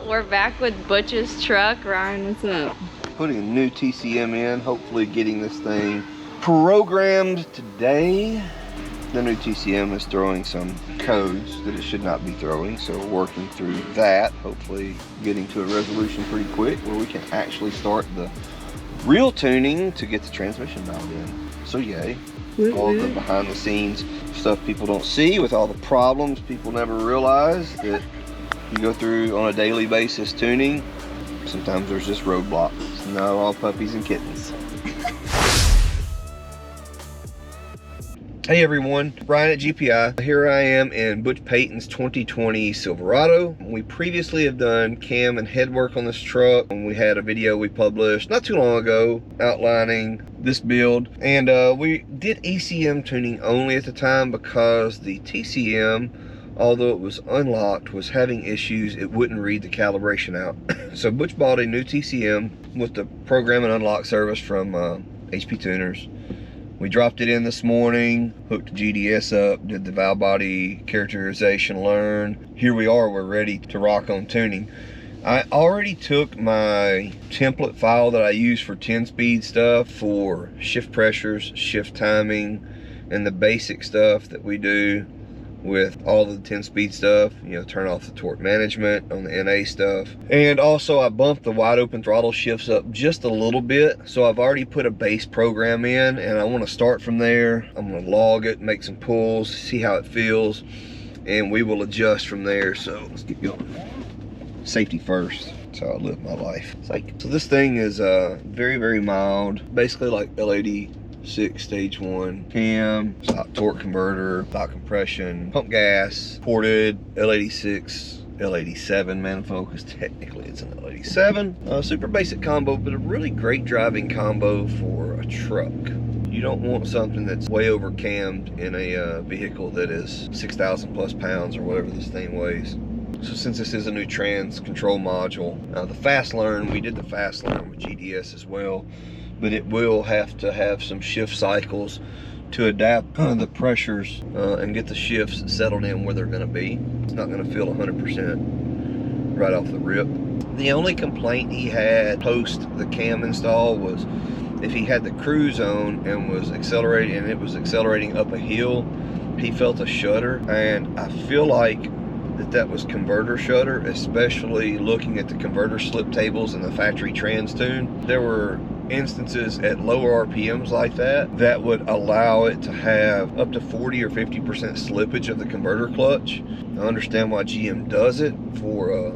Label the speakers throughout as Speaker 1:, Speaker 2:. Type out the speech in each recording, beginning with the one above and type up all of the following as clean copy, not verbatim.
Speaker 1: We're back with Butch's truck. Ryan, what's up?
Speaker 2: Putting a new TCM in, hopefully getting this thing programmed today. The new TCM is throwing some codes that it should not be throwing, so we're working through that, hopefully getting to a resolution pretty quick where we can actually start the real tuning to get the transmission dialed in. So yay. All the behind the scenes stuff people don't see, with all the problems people never realize that you go through on a daily basis tuning. Sometimes there's just roadblocks. It's not all puppies and kittens. Hey everyone, Ryan at GPI. Here I am in Butch Payton's 2020 Silverado. We previously have done cam and head work on this truck, and we had a video we published not too long ago outlining this build. And we did ECM tuning only at the time because the TCM, although it was unlocked, was having issues. It wouldn't read the calibration out. So Butch bought a new TCM with the program and unlock service from HP Tuners. We dropped it in this morning, hooked the GDS up, did the valve body characterization learn. Here we are, we're ready to rock on tuning. I already took my template file that I use for 10-speed stuff for shift pressures, shift timing, and the basic stuff that we do with all the 10-speed stuff, you know, turn off the torque management on the NA stuff. And also I bumped the wide open throttle shifts up just a little bit, so I've already put a base program in, and I want to start from there. I'm going to log it, make some pulls, see how it feels, and we will adjust from there. So let's get going. Safety first. That's how I live my life. So this thing is very mild, basically like L86 stage 1 cam, stock torque converter, stock compression, pump gas, ported L86, L87 manifold, because technically it's an L87. Super basic combo, but a really great driving combo for a truck. You don't want something that's way over cammed in a vehicle that is 6,000 plus pounds or whatever this thing weighs. So since this is a new trans control module, the fast learn, we did the fast learn with GDS as well, but it will have to have some shift cycles to adapt the pressures and get the shifts settled in where they're going to be. It's not going to feel 100% right off the rip. The only complaint he had post the cam install was if he had the cruise on and was accelerating, and it was accelerating up a hill, he felt a shudder, and I feel like that was converter shudder, especially looking at the converter slip tables in the factory trans tune. There were instances at lower RPMs like that would allow it to have up to 40 or 50% slippage of the converter clutch. I understand why GM does it for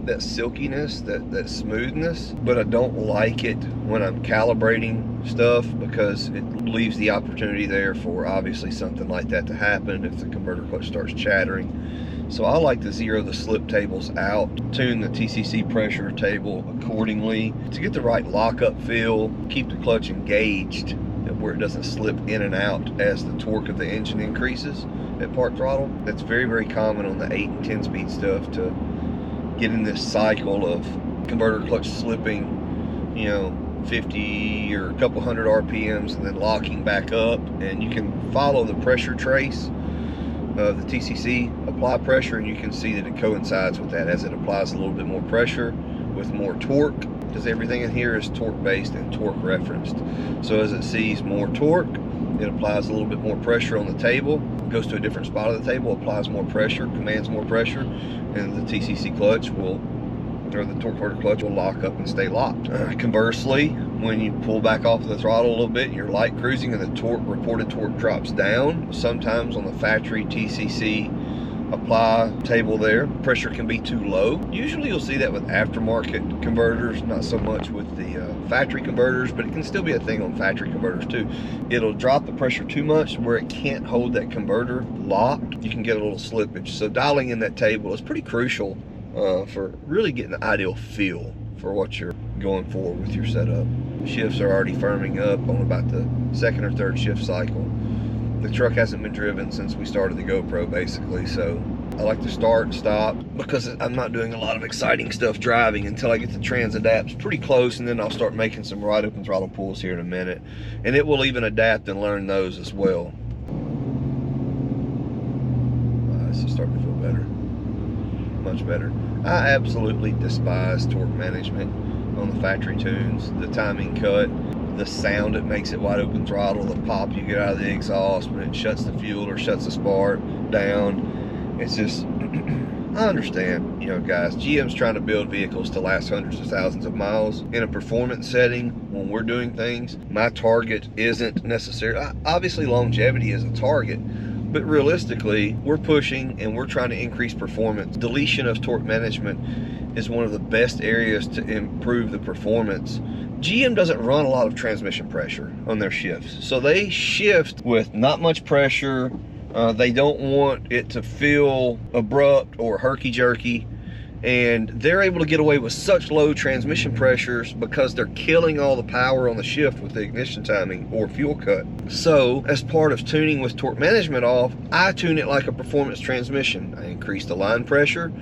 Speaker 2: that silkiness, that smoothness, but I don't like it when I'm calibrating stuff, because it leaves the opportunity there for obviously something like that to happen if the converter clutch starts chattering. So I like to zero the slip tables out, tune the TCC pressure table accordingly to get the right lockup feel, keep the clutch engaged where it doesn't slip in and out as the torque of the engine increases at part throttle. That's very common on the 8 and 10 speed stuff, to get in this cycle of converter clutch slipping, you know, 50 or a couple hundred RPMs and then locking back up. And you can follow the pressure trace of the TCC apply pressure, and you can see that it coincides with that as it applies a little bit more pressure with more torque, because everything in here is torque based and torque referenced. So as it sees more torque, it applies a little bit more pressure on the table, goes to a different spot of the table, applies more pressure, commands more pressure, and the TCC clutch will, or the torque converter clutch will lock up and stay locked. Conversely, when you pull back off the throttle a little bit and you're light cruising and the reported torque drops down, sometimes on the factory TCC apply table there, pressure can be too low. Usually you'll see that with aftermarket converters, not so much with the factory converters, but it can still be a thing on factory converters too. It'll drop the pressure too much where it can't hold that converter locked. You can get a little slippage. So dialing in that table is pretty crucial for really getting the ideal feel for what you're going for with your setup. Shifts are already firming up on about the second or third shift cycle. The truck hasn't been driven since we started the GoPro basically, so I like to start and stop because I'm not doing a lot of exciting stuff driving until I get the trans adapts pretty close, and then I'll start making some wide open throttle pulls here in a minute, and it will even adapt and learn those as well. This is starting to feel better, much better. I absolutely despise torque management on the factory tunes. The timing cut, the sound it makes at wide open throttle, the pop you get out of the exhaust when it shuts the fuel or shuts the spark down. It's just, I understand, you know, guys, GM's trying to build vehicles to last hundreds of thousands of miles. In a performance setting, when we're doing things, my target isn't necessarily, obviously longevity is a target, but realistically, we're pushing and we're trying to increase performance. Deletion of torque management is one of the best areas to improve the performance. GM doesn't run a lot of transmission pressure on their shifts, so they shift with not much pressure. They don't want it to feel abrupt or herky-jerky, and they're able to get away with such low transmission pressures because they're killing all the power on the shift with the ignition timing or fuel cut. So as part of tuning with torque management off, I tune it like a performance transmission. I increase the line pressure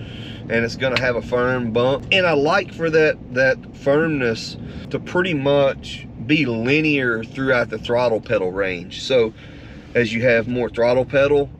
Speaker 2: and it's going to have a firm bump, and I like for that firmness to pretty much be linear throughout the throttle pedal range. So as you have more throttle pedal,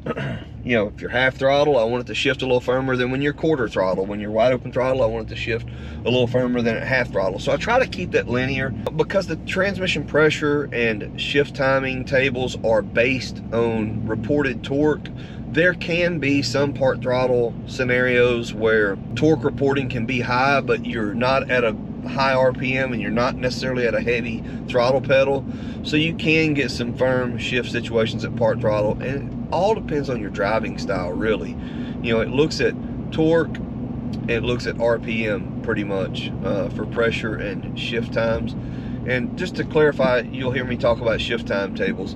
Speaker 2: you know, if you're half throttle, I want it to shift a little firmer than when you're quarter throttle. When you're wide open throttle, I want it to shift a little firmer than at half throttle. So I try to keep that linear because the transmission pressure and shift timing tables are based on reported torque. There can be some part throttle scenarios where torque reporting can be high, but you're not at a high RPM and you're not necessarily at a heavy throttle pedal. So you can get some firm shift situations at part throttle, and it all depends on your driving style, really. You know, it looks at torque, it looks at RPM pretty much for pressure and shift times. And just to clarify, you'll hear me talk about shift time tables.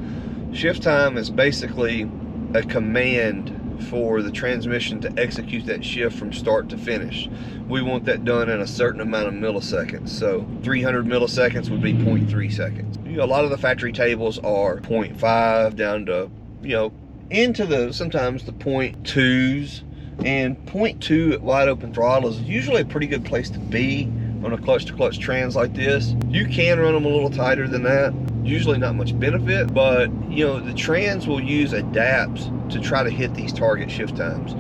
Speaker 2: Shift time is basically a command for the transmission to execute that shift from start to finish. We want that done in a certain amount of milliseconds. So 300 milliseconds would be 0.3 seconds. You know, a lot of the factory tables are 0.5 down to, you know, into the sometimes the 0.2s, and 0.2 at wide open throttle is usually a pretty good place to be on a clutch to clutch trans like this. You can run them a little tighter than that, usually not much benefit, but you know, the trans will use adapts to try to hit these target shift times.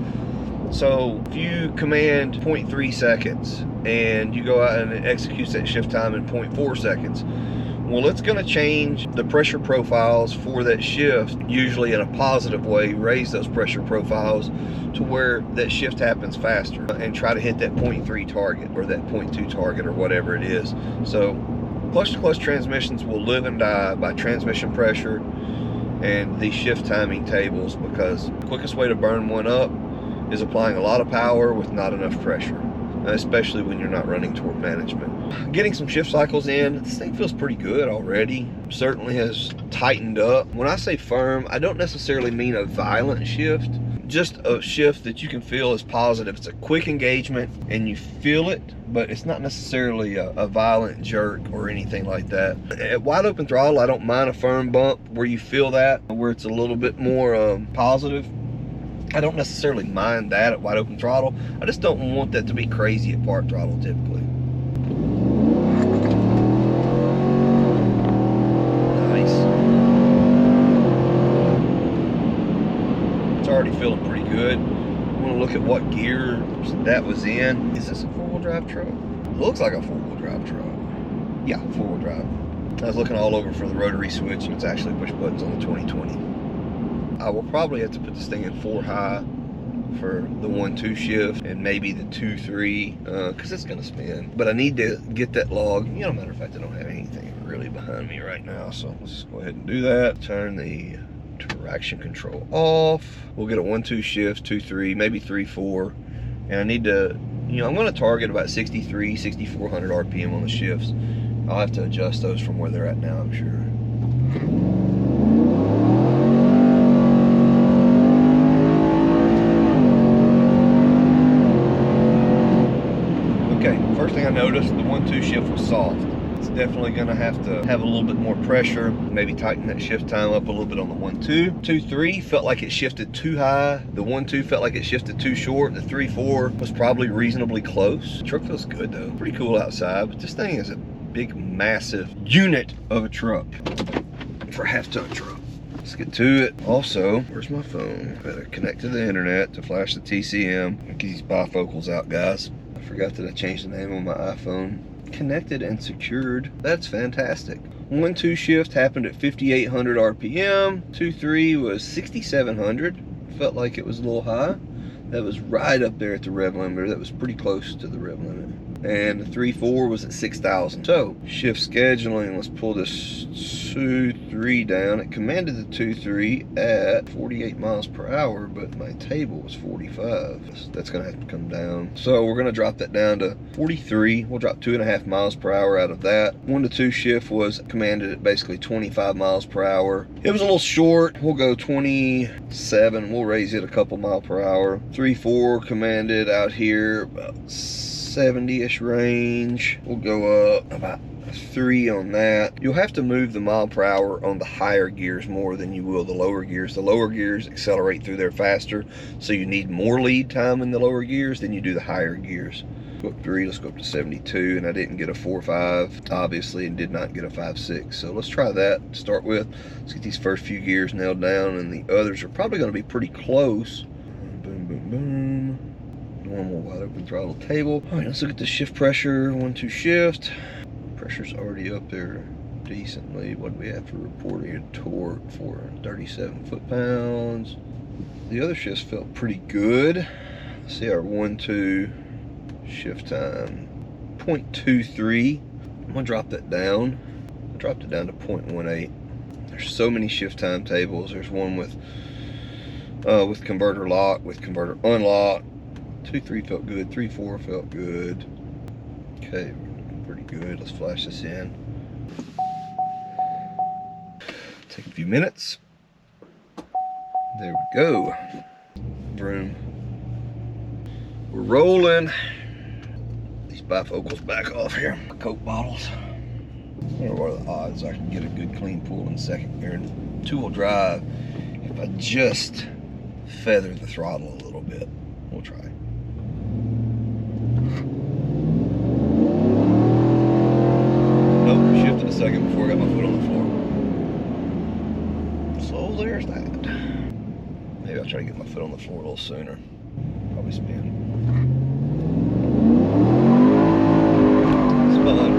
Speaker 2: So if you command 0.3 seconds and you go out and it executes that shift time in 0.4 seconds, well, it's going to change the pressure profiles for that shift, usually in a positive way, raise those pressure profiles to where that shift happens faster, and try to hit that 0.3 target or that 0.2 target or whatever it is. So clutch to clutch transmissions will live and die by transmission pressure and these shift timing tables, because the quickest way to burn one up is applying a lot of power with not enough pressure, especially when you're not running torque management. Getting some shift cycles in, this thing feels pretty good already. Certainly has tightened up. When I say firm, I don't necessarily mean a violent shift, just a shift that you can feel is positive. It's a quick engagement and you feel it, but it's not necessarily a violent jerk or anything like that. At wide open throttle, I don't mind a firm bump where you feel that, where it's a little bit more positive. I don't necessarily mind that at wide open throttle. I just don't want that to be crazy at part throttle typically. Nice. It's already feeling pretty good. I want to look at what gear that was in. Is this a four-wheel drive truck? It looks like a four-wheel drive truck. Yeah, four-wheel drive. I was looking all over for the rotary switch, and it's actually push buttons on the 2020. I will probably have to put this thing in 4 high for the 1-2 shift, and maybe the 2-3 because it's gonna spin. But I need to get that log. You know, matter of fact, I don't have anything really behind me right now, so let's go ahead and do that. Turn the traction control off. We'll get a 1-2 shift, 2-3, maybe 3-4, and I need to, you know, I'm going to target about 63, 6400 RPM on the shifts. I'll have to adjust those from where they're at now, I'm sure. First thing I noticed, the 1-2 shift was soft. It's definitely going to have a little bit more pressure, maybe tighten that shift time up a little bit on the 1-2. 2-3 felt like it shifted too high. The 1-2 felt like it shifted too short. The 3-4 was probably reasonably close. The truck feels good though. Pretty cool outside, but this thing is a big, massive unit of a truck for a half-ton truck. Let's get to it. Also, where's my phone? Better connect to the internet to flash the TCM. Get these bifocals out, guys. I forgot that I changed the name on my iPhone. Connected and secured. That's fantastic. 1-2 shift happened at 5,800 RPM. 2-3 was 6,700. Felt like it was a little high. That was right up there at the rev limiter. That was pretty close to the rev limit. And the 3-4 was at 6,000. So shift scheduling, let's pull this 2-3 down. It commanded the 2-3 at 48 miles per hour, but my table was 45. That's gonna have to come down. So we're gonna drop that down to 43. We'll drop 2.5 miles per hour out of that. 1-2 shift was commanded at basically 25 miles per hour. It was a little short. We'll go 27. We'll raise it a couple mile per hour. 3-4 commanded out here about 70-ish range. We'll go up about 3 on that. You'll have to move the mile per hour on the higher gears more than you will the lower gears. The lower gears accelerate through there faster, so you need more lead time in the lower gears than you do the higher gears. Go up 3, let's go up to 72, and I didn't get a 4.5 obviously, and did not get a 5.6. So let's try that to start with. Let's get these first few gears nailed down, and the others are probably going to be pretty close. Boom, boom, boom. Normal wide open throttle table. All right, let's look at the shift pressure. 1-2 shift. Pressure's already up there decently. What do we have for reporting? Torque for 37 foot-pounds. The other shifts felt pretty good. Let's see our 1-2 shift time. 0.23. I'm gonna drop that down. I dropped it down to 0.18. There's so many shift time tables. There's one with converter lock, with converter unlock. 2-3 felt good, 3-4 felt good. Okay, pretty good. Let's flash this in. Take a few minutes. There we go. Vroom. We're rolling. These bifocals back off here. Coke bottles. I wonder what are the odds I can get a good clean pull in second gear and two-wheel drive if I just feather the throttle a little bit. We'll try. Nope, shifted a second before I got my foot on the floor. So there's that. Maybe I'll try to get my foot on the floor a little sooner. Probably spin. Spun.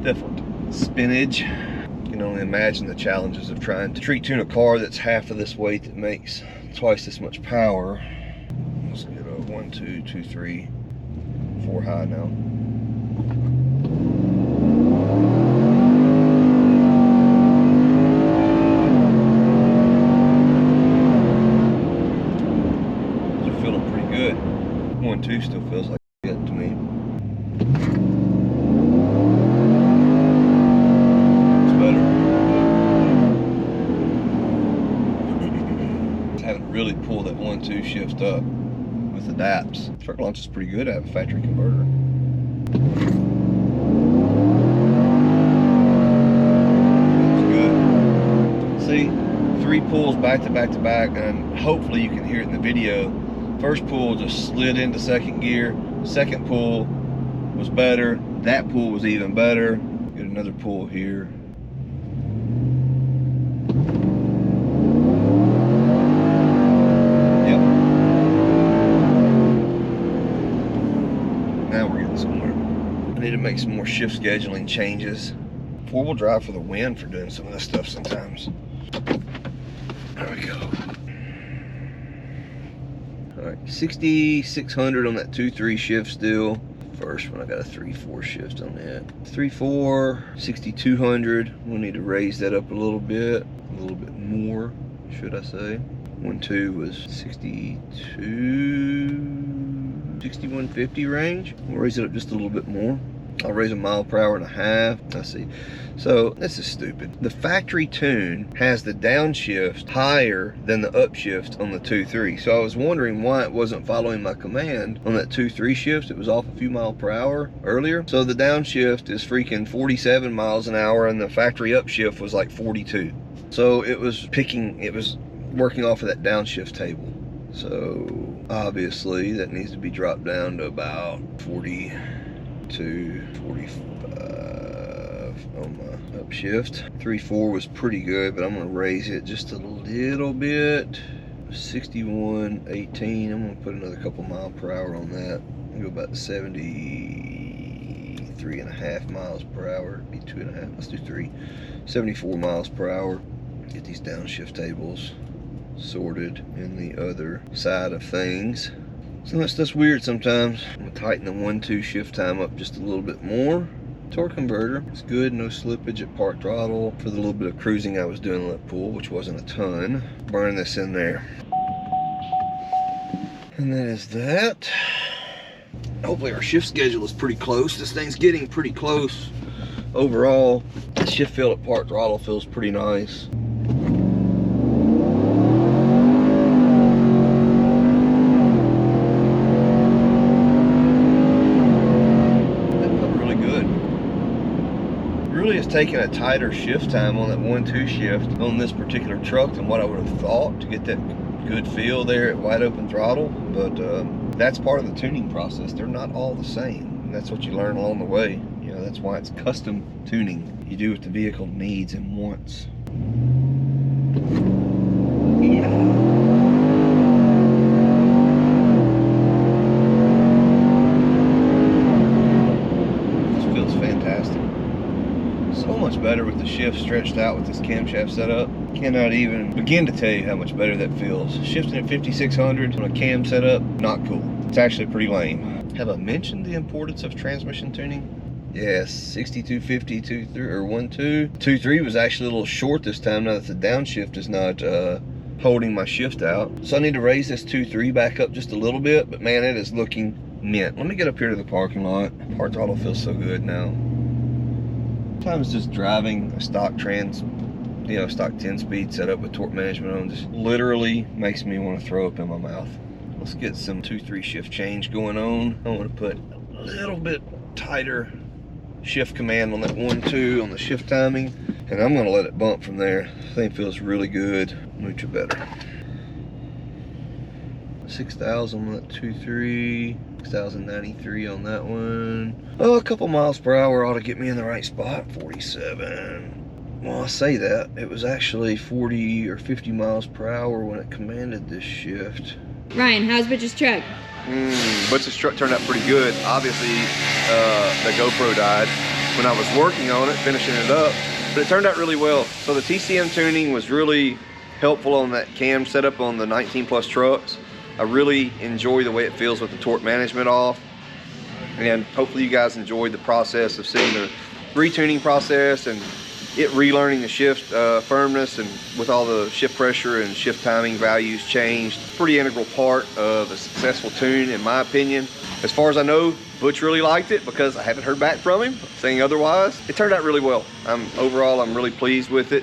Speaker 2: Definitely spinach. You can only imagine the challenges of trying to treat tune a car that's half of this weight that makes twice this much power. Let's get a 1, 2, 2, 3, 4 high now. These are feeling pretty good. 1, 2 still feels like it to me. Really pull that 1-2 shift up with the DAPs. Truck launch is pretty good. I have a factory converter. That's good. See, 3 pulls back to back to back, and hopefully you can hear it in the video. First pull just slid into second gear. Second pull was better. That pull was even better. Get another pull here. To make some more shift scheduling changes. 4-wheel drive for the win for doing some of this stuff sometimes. There we go. Alright, 6,600 on that 2-3 shift still. First one I got a 3-4 shift on that. 3-4, 6,200. We'll need to raise that up a little bit more, should I say. 1-2 was 6150 range. We'll raise it up just a little bit more. I'll raise a mile per hour and a half. Let's see. So this is stupid. The factory tune has the downshift higher than the upshift on the 2-3. So I was wondering why it wasn't following my command on that 2-3 shift. It was off a few miles per hour earlier. So the downshift is freaking 47 miles an hour and the factory upshift was like 42. So it was working off of that downshift table. So obviously that needs to be dropped down to about 40 to 45 on my upshift. 3-4 was pretty good, but I'm gonna raise it just a little bit. 61.18. I'm gonna put another couple mile per hour on that. I'll go about 73.5 miles per hour. It'd be 2.5. Let's do 3. 74 miles per hour. Get these downshift tables sorted in the other side of things. So that's weird sometimes. I'm gonna tighten the 1-2 shift time up just a little bit more. Torque converter, it's good, no slippage at park throttle for the little bit of cruising I was doing in that pool, which wasn't a ton. Burn this in there. And that is that. Hopefully our shift schedule is pretty close. This thing's getting pretty close overall. The shift feel at park throttle feels pretty nice. It's taking a tighter shift time on that 1-2 shift on this particular truck than what I would have thought to get that good feel there at wide open throttle, but that's part of the tuning process. They're not all the same, and that's what you learn along the way. You know, that's why it's custom tuning. You do what the vehicle needs and wants. Better with the shift stretched out with this camshaft setup. Cannot even begin to tell you how much better that feels. Shifting at 5600 on a cam setup, not cool. It's actually pretty lame. Have I mentioned the importance of transmission tuning? Yes, 6250 2.3 or 1.2. 2.3 was actually a little short this time now that the downshift is not holding my shift out. So I need to raise this 2.3 back up just a little bit, but man, it is looking mint. Let me get up here to the parking lot. Park throttle feels so good now. Sometimes just driving a stock stock 10-speed setup with torque management on just literally makes me want to throw up in my mouth. Let's get some 2-3 shift change going on. I want to put a little bit tighter shift command on that 1-2 on the shift timing, and I'm going to let it bump from there. This thing feels really good. Mucho better. 6,000 on that 2.3. 6,093 on that one. Oh, a couple miles per hour ought to get me in the right spot. 47. Well, I say that. It was actually 40 or 50 miles per hour when it commanded this shift.
Speaker 1: Ryan, how's Butch's truck?
Speaker 2: Butch's truck turned out pretty good. Obviously, the GoPro died when I was working on it, finishing it up. But it turned out really well. So the TCM tuning was really helpful on that cam setup on the 19 plus trucks. I really enjoy the way it feels with the torque management off, and hopefully you guys enjoyed the process of seeing the retuning process and it relearning the shift firmness, and with all the shift pressure and shift timing values changed. Pretty integral part of a successful tune in my opinion. As far as I know, Butch really liked it because I haven't heard back from him saying otherwise. It turned out really well. Overall I'm really pleased with it.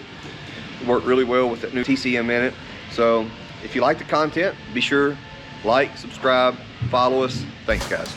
Speaker 2: It worked really well with that new TCM in it. So if you like the content, be sure, like, subscribe, follow us. Thanks, guys.